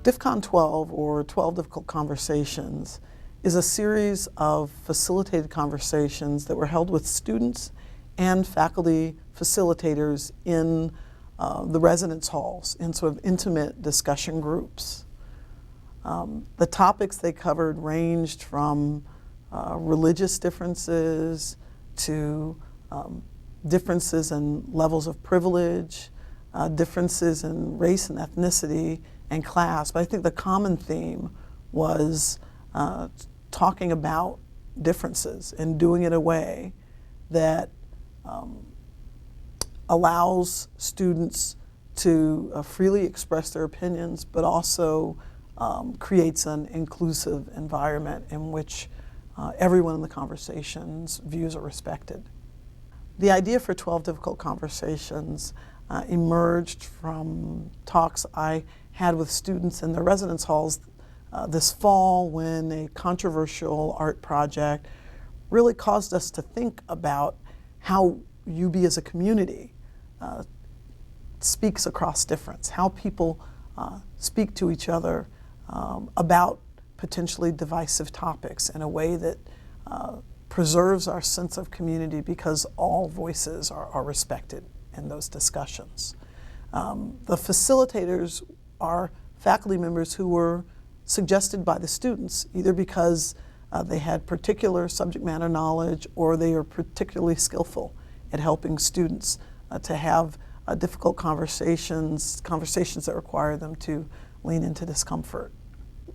DIFCON 12, or 12 Difficult Conversations, is a series of facilitated conversations that were held with students and faculty facilitators in the residence halls, in sort of intimate discussion groups. The topics they covered ranged from religious differences to differences in levels of privilege, differences in race and ethnicity and class. But I think the common theme was talking about differences and doing it in a way that allows students to freely express their opinions, but also creates an inclusive environment in which everyone in the conversation's views are respected. The idea for 12 Difficult Conversations emerged from talks I had with students in their residence halls this fall, when a controversial art project really caused us to think about how UB as a community speaks across difference, how people speak to each other about potentially divisive topics in a way that preserves our sense of community, because all voices are respected in those discussions. The facilitators are faculty members who were suggested by the students, either because they had particular subject matter knowledge or they are particularly skillful at helping students to have difficult conversations that require them to lean into discomfort.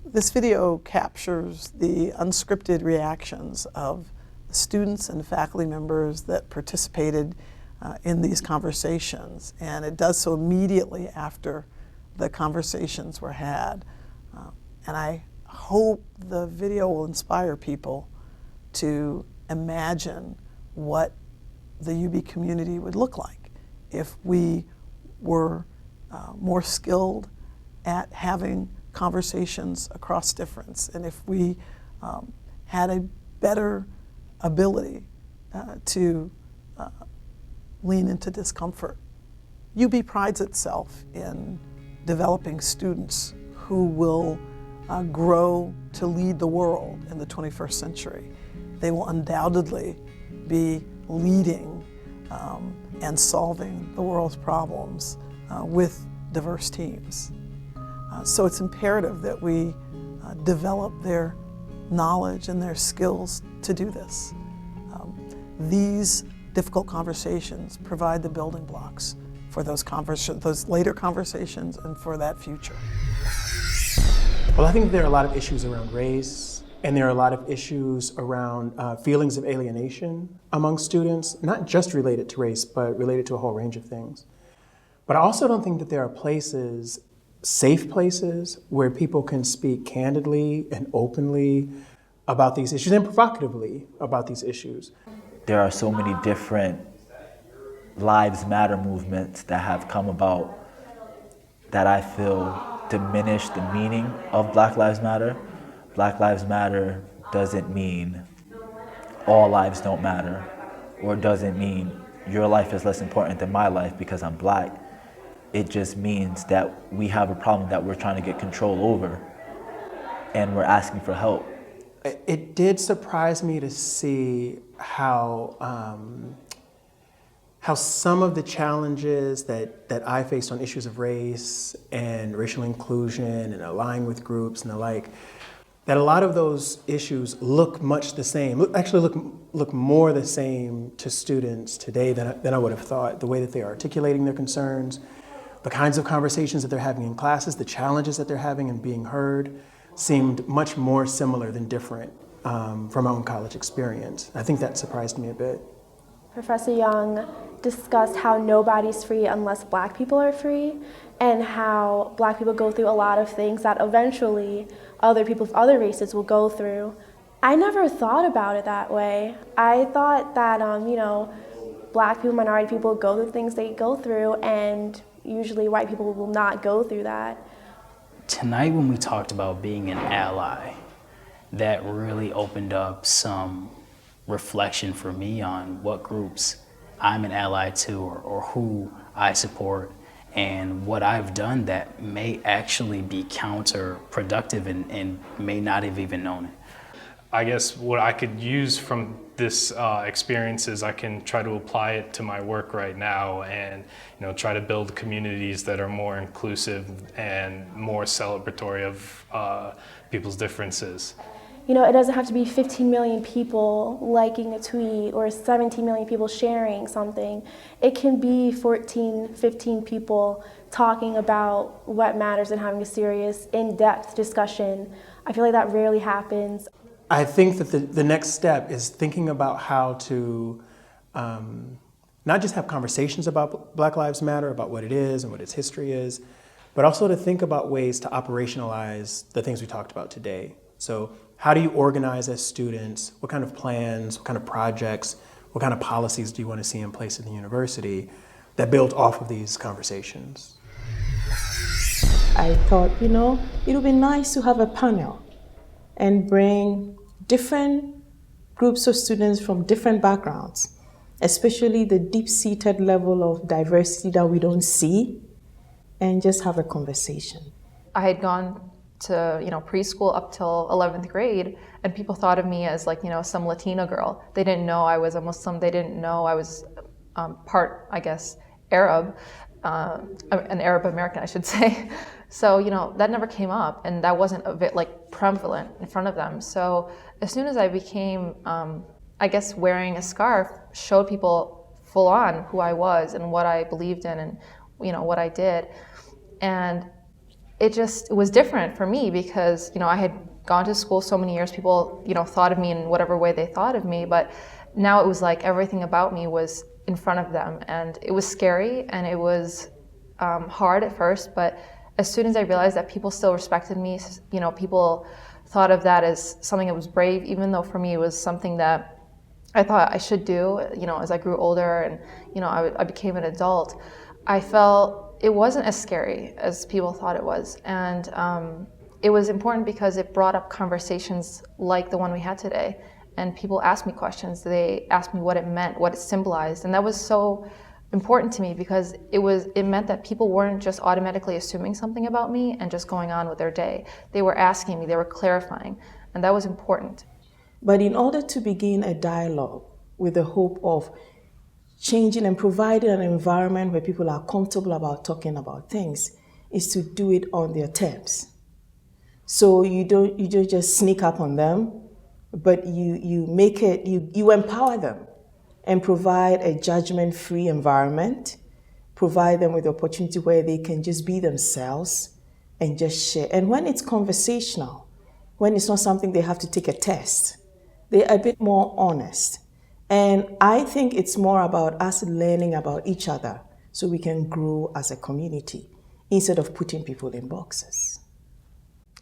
This video captures the unscripted reactions of students and faculty members that participated in these conversations, and it does so immediately after the conversations were had. And I hope the video will inspire people to imagine what the UB community would look like if we were more skilled at having conversations across difference, and if we had a better ability to lean into discomfort. UB prides itself in developing students who will grow to lead the world in the 21st century. They will undoubtedly be leading and solving the world's problems with diverse teams. So it's imperative that we develop their knowledge and their skills to do this. These difficult conversations provide the building blocks for those later conversations and for that future. Well, I think there are a lot of issues around race, and there are a lot of issues around feelings of alienation among students, not just related to race, but related to a whole range of things. But I also don't think that there are places, safe places, where people can speak candidly and openly about these issues, and provocatively about these issues. There are so many different Lives Matter movements that have come about that I feel diminish the meaning of Black Lives Matter. Black Lives Matter doesn't mean all lives don't matter, or doesn't mean your life is less important than my life because I'm Black. It just means that we have a problem that we're trying to get control over, and we're asking for help. It did surprise me to see how some of the challenges that I faced on issues of race and racial inclusion and aligning with groups and the like, that a lot of those issues look much the same, look more the same to students today than I would have thought. The way that they're articulating their concerns, the kinds of conversations that they're having in classes, the challenges that they're having and being heard, seemed much more similar than different from my own college experience. I think that surprised me a bit. Professor Young discussed how nobody's free unless Black people are free, and how Black people go through a lot of things that eventually other people of other races will go through. I never thought about it that way. I thought that, Black people, minority people go through things they go through, and usually white people will not go through that. Tonight when we talked about being an ally, that really opened up some reflection for me on what groups I'm an ally to, or who I support, and what I've done that may actually be counterproductive and may not have even known it. I guess what I could use from this experience is I can try to apply it to my work right now and try to build communities that are more inclusive and more celebratory of people's differences. It doesn't have to be 15 million people liking a tweet or 17 million people sharing something. It can be 14, 15 people talking about what matters and having a serious, in-depth discussion. I feel like that rarely happens. I think that the next step is thinking about how to not just have conversations about Black Lives Matter, about what it is and what its history is, but also to think about ways to operationalize the things we talked about today. So how do you organize as students? What kind of plans, what kind of projects, what kind of policies do you want to see in place at the university that build off of these conversations? I thought, it would be nice to have a panel and bring different groups of students from different backgrounds, especially the deep-seated level of diversity that we don't see, and just have a conversation. I had gone to preschool up till 11th grade, and people thought of me as some Latina girl. They didn't know I was a Muslim. They didn't know I was part, I guess, Arab, an Arab American, I should say. So that never came up, and that wasn't a bit prevalent in front of them. So as soon as I became, I guess, wearing a scarf showed people full on who I was and what I believed in and what I did, and it was different for me because I had gone to school so many years. People thought of me in whatever way they thought of me, but now it was like everything about me was in front of them, and it was scary and it was hard at first, but as soon as I realized that people still respected me, people thought of that as something that was brave, even though for me it was something that I thought I should do, as I grew older and, I became an adult, I felt it wasn't as scary as people thought it was. And it was important because it brought up conversations like the one we had today. And people asked me questions. They asked me what it meant, what it symbolized. And that was so important to me because it meant that people weren't just automatically assuming something about me and just going on with their day. They were asking me, they were clarifying, and that was important. But in order to begin a dialogue with the hope of changing and providing an environment where people are comfortable about talking about things, is to do it on their terms. So you don't just sneak up on them, but you make it, you empower them and provide a judgment-free environment, provide them with the opportunity where they can just be themselves and just share. And when it's conversational, when it's not something they have to take a test, they're a bit more honest. And I think it's more about us learning about each other so we can grow as a community instead of putting people in boxes.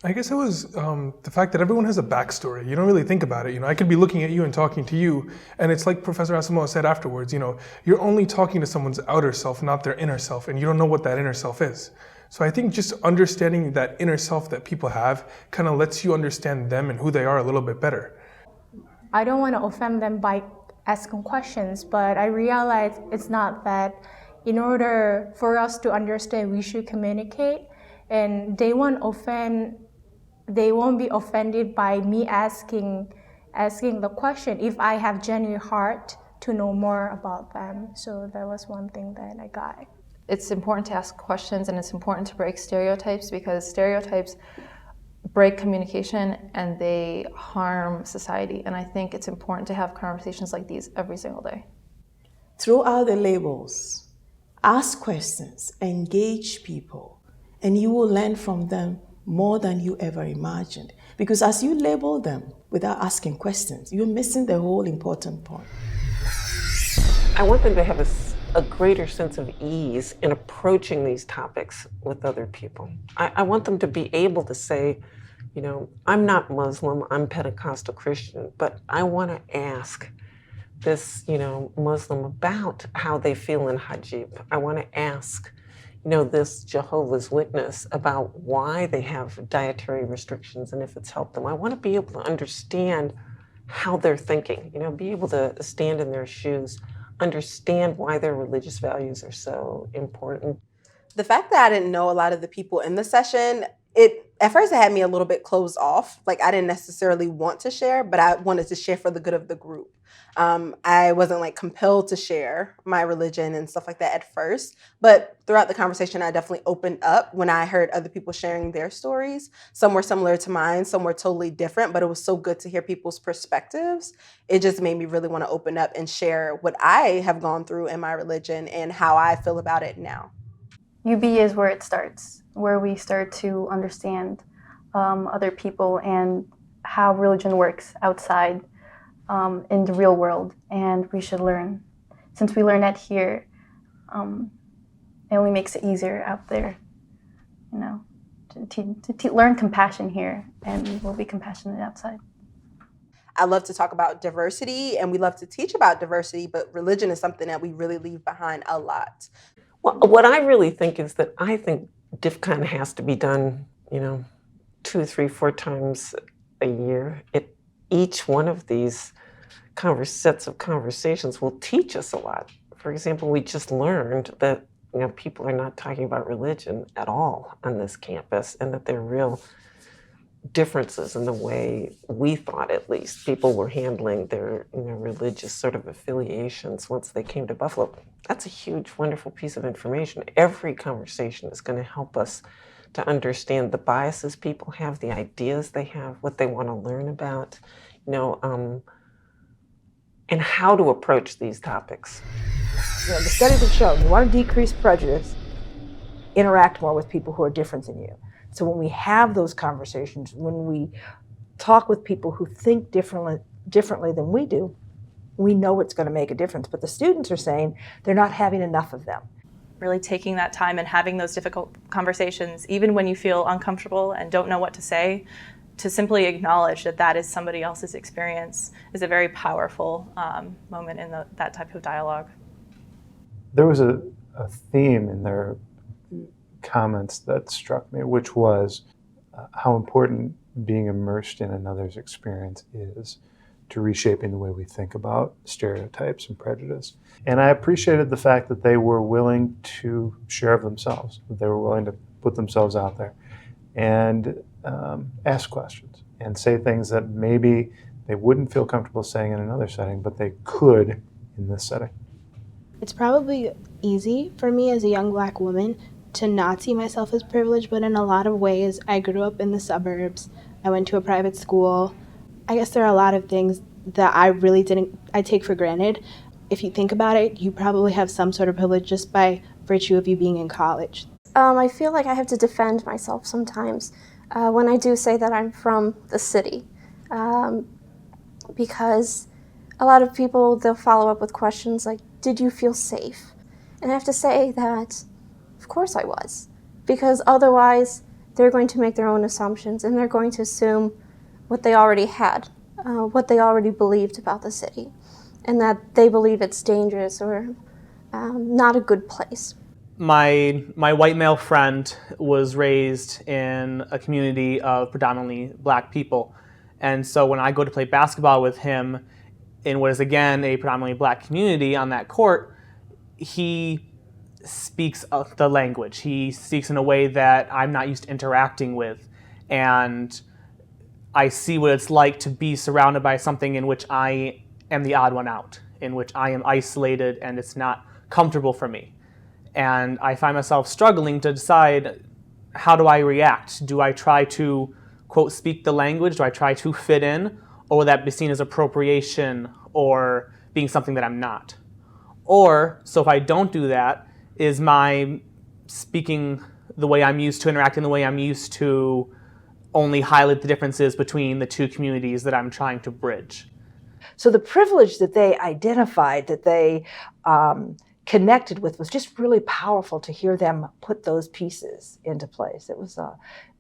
I guess it was the fact that everyone has a backstory. You don't really think about it. I could be looking at you and talking to you, and it's like Professor Asamoah said afterwards, you're only talking to someone's outer self, not their inner self, and you don't know what that inner self is. So I think just understanding that inner self that people have kind of lets you understand them and who they are a little bit better. I don't want to offend them by asking questions, but I realize it's not that. In order for us to understand, we should communicate, and they won't be offended by me asking the question if I have genuine heart to know more about them. So that was one thing that I got. It's important to ask questions, and it's important to break stereotypes because stereotypes break communication and they harm society. And I think it's important to have conversations like these every single day. Throw out the labels, ask questions, engage people, and you will learn from them more than you ever imagined. Because as you label them without asking questions, you're missing the whole important point. I want them to have a greater sense of ease in approaching these topics with other people. I want them to be able to say, I'm not Muslim, I'm Pentecostal Christian, but I want to ask this, Muslim about how they feel in hijab. I want to ask this Jehovah's Witness about why they have dietary restrictions and if it's helped them. I want to be able to understand how they're thinking, be able to stand in their shoes, understand why their religious values are so important. The fact that I didn't know a lot of the people in the session, at first it had me a little bit closed off. Like I didn't necessarily want to share, but I wanted to share for the good of the group. I wasn't like compelled to share my religion and stuff like that at first, but throughout the conversation, I definitely opened up when I heard other people sharing their stories. Some were similar to mine, some were totally different, but it was so good to hear people's perspectives. It just made me really want to open up and share what I have gone through in my religion and how I feel about it now. UB is where it starts, where we start to understand other people and how religion works outside in the real world, and we should learn. Since we learn that here, it only makes it easier out there, you know, to learn compassion here, and we'll be compassionate outside. I love to talk about diversity, and we love to teach about diversity, but religion is something that we really leave behind a lot. Well, what I really think is that I think DIFCON has to be done, 2, 3, 4 times a year. Each one of these sets of conversations will teach us a lot. For example, we just learned that people are not talking about religion at all on this campus, and that there are real differences in the way we thought, at least, people were handling their religious sort of affiliations once they came to Buffalo. That's a huge, wonderful piece of information. Every conversation is going to help us to understand the biases people have, the ideas they have, what they want to learn about, and how to approach these topics. The studies have shown you want to decrease prejudice, interact more with people who are different than you. So when we have those conversations, when we talk with people who think differently than we do, we know it's going to make a difference. But the students are saying they're not having enough of them. Really taking that time and having those difficult conversations, even when you feel uncomfortable and don't know what to say, to simply acknowledge that that is somebody else's experience is a very powerful moment in that type of dialogue. There was a theme in their comments that struck me, which was how important being immersed in another's experience is to reshaping the way we think about stereotypes and prejudice. And I appreciated the fact that they were willing to share of themselves, that they were willing to put themselves out there and ask questions and say things that maybe they wouldn't feel comfortable saying in another setting, but they could in this setting. It's probably easy for me as a young Black woman to not see myself as privileged, but in a lot of ways, I grew up in the suburbs. I went to a private school. I guess there are a lot of things that I take for granted. If you think about it, you probably have some sort of privilege just by virtue of you being in college. I feel like I have to defend myself sometimes when I do say that I'm from the city, because a lot of people, they'll follow up with questions like, did you feel safe? And I have to say that of course I was, because otherwise they're going to make their own assumptions and they're going to assume what they already had, what they already believed about the city, and that they believe it's dangerous or not a good place. My white male friend was raised in a community of predominantly Black people, and so when I go to play basketball with him in what is again a predominantly Black community on that court, he speaks the language. He speaks in a way that I'm not used to interacting with, and I see what it's like to be surrounded by something in which I am the odd one out, in which I am isolated and it's not comfortable for me. And I find myself struggling to decide, how do I react? Do I try to, quote, speak the language? Do I try to fit in? Or will that be seen as appropriation or being something that I'm not? Or, so if I don't do that, is my speaking the way I'm used to, interacting the way I'm used to, only highlight the differences between the two communities that I'm trying to bridge? So the privilege that they identified, that they connected with, was just really powerful to hear them put those pieces into place. It was an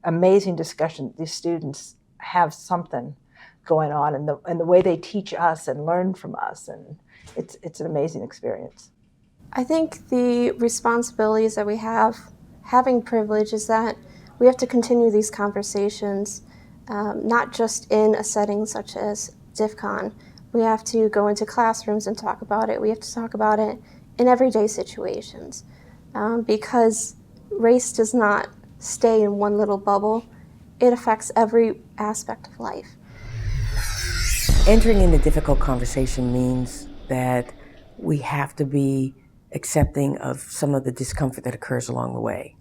amazing discussion. These students have something going on in the way they teach us and learn from us, and it's an amazing experience. I think the responsibilities that we have, having privilege, is that we have to continue these conversations, not just in a setting such as DIFCON. We have to go into classrooms and talk about it. We have to talk about it in everyday situations, because race does not stay in one little bubble. It affects every aspect of life. Entering into difficult conversation means that we have to be accepting of some of the discomfort that occurs along the way.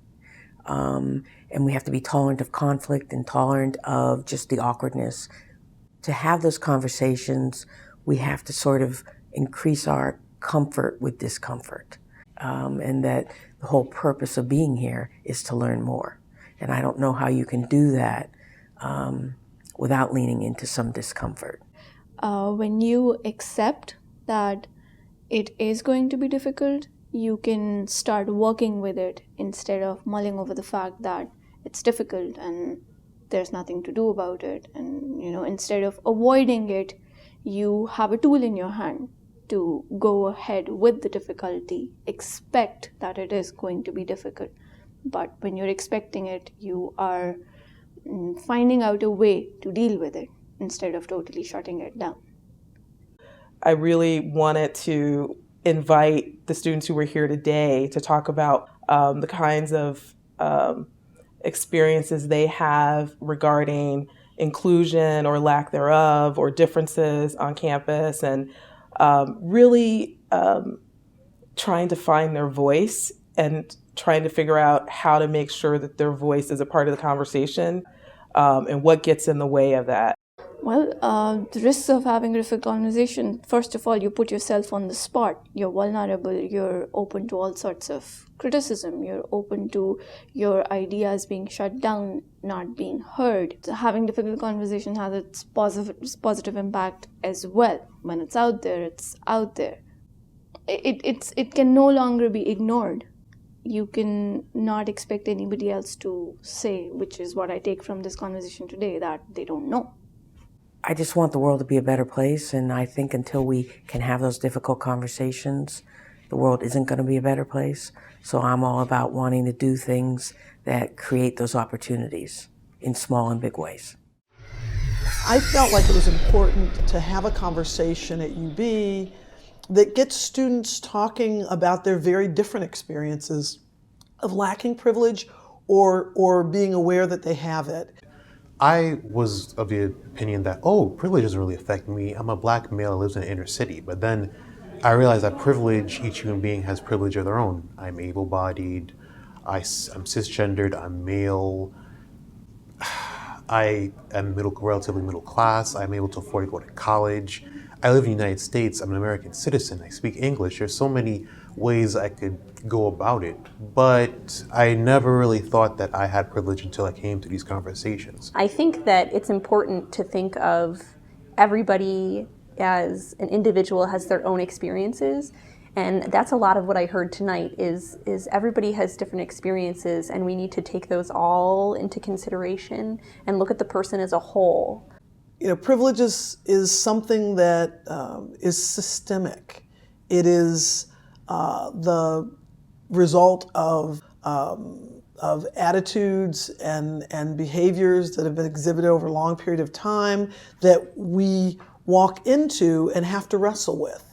And we have to be tolerant of conflict and tolerant of just the awkwardness. To have those conversations, we have to sort of increase our comfort with discomfort. And that the whole purpose of being here is to learn more. And I don't know how you can do that without leaning into some discomfort. When you accept that it is going to be difficult, you can start working with it instead of mulling over the fact that it's difficult and there's nothing to do about it. And, instead of avoiding it, you have a tool in your hand to go ahead with the difficulty. Expect that it is going to be difficult. But when you're expecting it, you are finding out a way to deal with it instead of totally shutting it down. I really wanted to invite the students who were here today to talk about the kinds of experiences they have regarding inclusion or lack thereof or differences on campus, and really trying to find their voice and trying to figure out how to make sure that their voice is a part of the conversation and what gets in the way of that. Well, the risks of having a difficult conversation, first of all, you put yourself on the spot. You're vulnerable. You're open to all sorts of criticism. You're open to your ideas being shut down, not being heard. So having difficult conversation has its positive impact as well. When it's out there, it's out there. It can no longer be ignored. You can not expect anybody else to say, which is what I take from this conversation today, that they don't know. I just want the world to be a better place, and I think until we can have those difficult conversations, the world isn't going to be a better place. So I'm all about wanting to do things that create those opportunities in small and big ways. I felt like it was important to have a conversation at UB that gets students talking about their very different experiences of lacking privilege or being aware that they have it. I was of the opinion that, privilege doesn't really affect me. I'm a black male who lives in the inner city. But then I realized that privilege, each human being has privilege of their own. I'm able-bodied, I'm cisgendered, I'm male, I am relatively middle class, I'm able to afford to go to college. I live in the United States, I'm an American citizen, I speak English. There's so many ways I could go about it, but I never really thought that I had privilege until I came to these conversations. I think that it's important to think of everybody as an individual has their own experiences, and that's a lot of what I heard tonight is everybody has different experiences, and we need to take those all into consideration and look at the person as a whole. Privilege is something that is systemic. It is the result of attitudes and behaviors that have been exhibited over a long period of time that we walk into and have to wrestle with.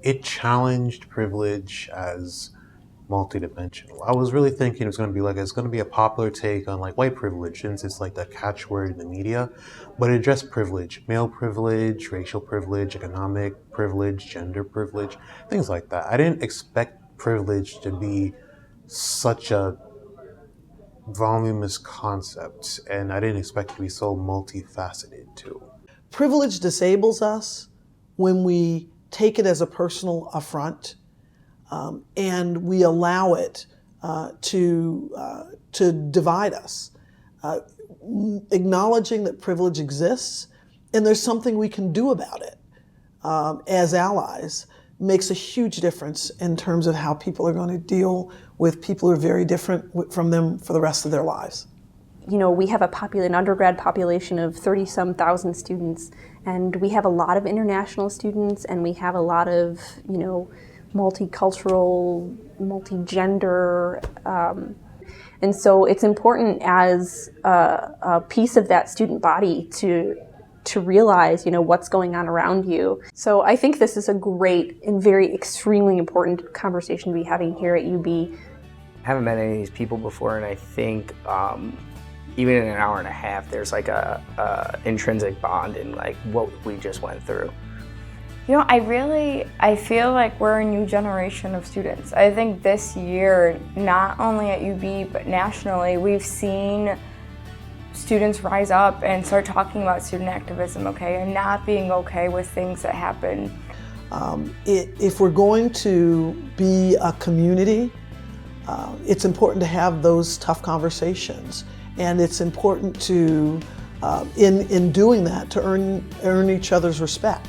It challenged privilege as multidimensional. I was really thinking it was going to be a popular take on white privilege, since it's like the catchword in the media, but it addressed privilege, male privilege, racial privilege, economic privilege, gender privilege, things like that. I didn't expect privilege to be such a voluminous concept, and I didn't expect it to be so multifaceted too. Privilege disables us when we take it as a personal affront. And we allow it to divide us. Acknowledging that privilege exists and there's something we can do about it as allies makes a huge difference in terms of how people are going to deal with people who are very different from them for the rest of their lives. We have an undergrad population of 30-some thousand students, and we have a lot of international students, and we have a lot of, multicultural, multi-gender, and so it's important as a piece of that student body to realize, what's going on around you. So I think this is a great and very extremely important conversation to be having here at UB. haven't met any of these people before, and I think even in an hour and a half, there's like a intrinsic bond in like what we just went through. You know, I feel like we're a new generation of students. I think this year, not only at UB, but nationally, we've seen students rise up and start talking about student activism, okay, and not being okay with things that happen. If we're going to be a community, it's important to have those tough conversations. And it's important to, in doing that, to earn each other's respect.